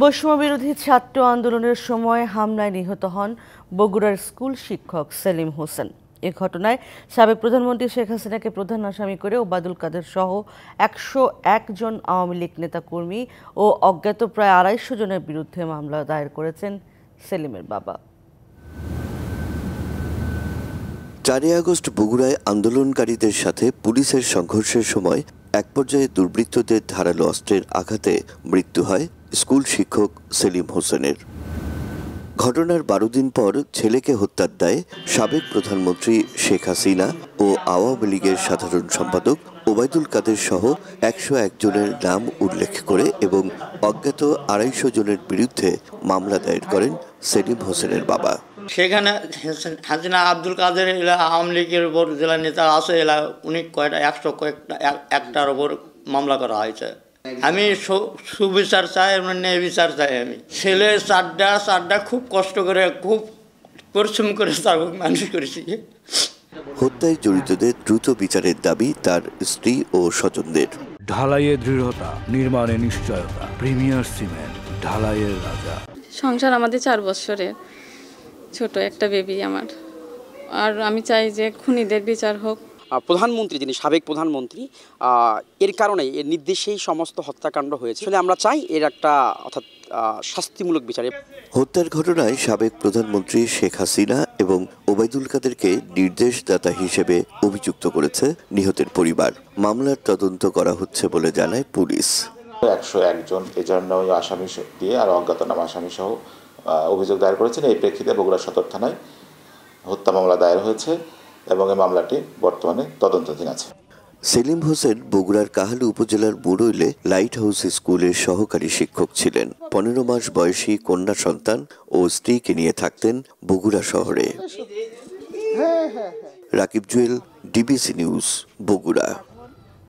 বৈষম্যবিরোধী ছাত্র আন্দোলনের সময় হামলায় নিহত হন বগুড়ার স্কুল শিক্ষক সেলিম হোসেন। এ ঘটনায় সাবেক প্রধানমন্ত্রী শেখ হাসিনাকে প্রধান আসামি করে ওবায়দুল কাদের সহ ১০১ জন আওয়ামী লীগ নেতাকর্মী ও অজ্ঞাত প্রায় ২৫০ জনের বিরুদ্ধে মামলা দায়ের করেছেন সেলিমের বাবা। ৪ আগস্ট বগুড়ায় আন্দোলনকারীদের সাথে পুলিশের সংঘর্ষের সময় এক পর্যায়ে দুর্বৃত্তদের ধারালো অস্ত্রের আঘাতে মৃত্যু হয় স্কুল শিক্ষক সেলিম হোসেনের। ঘটনার ১২ দিন পর ছেলেকে হত্যার দায়ে সাবেক প্রধানমন্ত্রী শেখ হাসিনা ও আওয়ামী লীগের সাধারণ সম্পাদক ওবায়দুল কাদের সহ ১০১ জনের নাম উল্লেখ করে এবং অজ্ঞাত ২৫০ জনের বিরুদ্ধে মামলা দায়ের করেন সেলিম হোসেনের বাবা। সেখানে হাসিনা আব্দুল কাদের আওয়ামী লীগের উপর জেলা নেতা আছে, এলা উনি কয়টা ১০১টার উপর মামলা করা হয়েছে। আমি সুবিচার চাই, ন্যায় বিচার চাই। আমি ছেলে চারটা খুব কষ্ট করে, খুব পরিশ্রম করে তার মানুষ করেছি। হত্যায় জড়িতদের দ্রুত বিচারের দাবি তার স্ত্রী ও স্বজনদের। ঢালাইয়ে দৃঢ়তা, নির্মাণে নিশ্চয়তা। প্রিমিয়ার সিমেন্ট, ঢালাইয়ের রাজা। সংসার আমাদের ৪ বছরের, ছোট একটা বেবি আমার। আর আমি চাই যে খুনিদের বিচার হোক। প্রধানমন্ত্রী, যিনি সাবেক প্রধানমন্ত্রী, এর কারণেই এর নির্দেশেই সমস্ত হত্যাকাণ্ড হয়েছে। আসলে আমরা চাই এর একটা অর্থাৎ শাস্তিমূলক বিচারে। হত্যার ঘটনায় সাবেক প্রধানমন্ত্রী শেখ হাসিনা এবং ওবায়দুল কাদেরকে নির্দেশদাতা হিসেবে অভিযুক্ত করেছে নিহতের পরিবার। মামলার তদন্ত করা হচ্ছে বলে জানায় পুলিশ। ১০১ জন এজাহারনামী আসামি দিয়ে আর অজ্ঞাতনামা আসামি সহ অভিযোগ দায়ের করেছেন। এই প্রেক্ষিতে বগুড়া সদর থানায় হত্যা মামলা দায়ের হয়েছে এবং এই মামলাটি বর্তমানে তদন্তাধীন আছে। সেলিম হোসেন বগুড়ার কাহালু উপজেলার বুড়ইলে লাইট হাউস স্কুলের সহকারী শিক্ষক ছিলেন। ১৫ মাস বয়সী কন্যা সন্তান ও স্ত্রীকে নিয়ে থাকতেন বগুড়া শহরে। Rakib Jewel, DBC news, Bogura.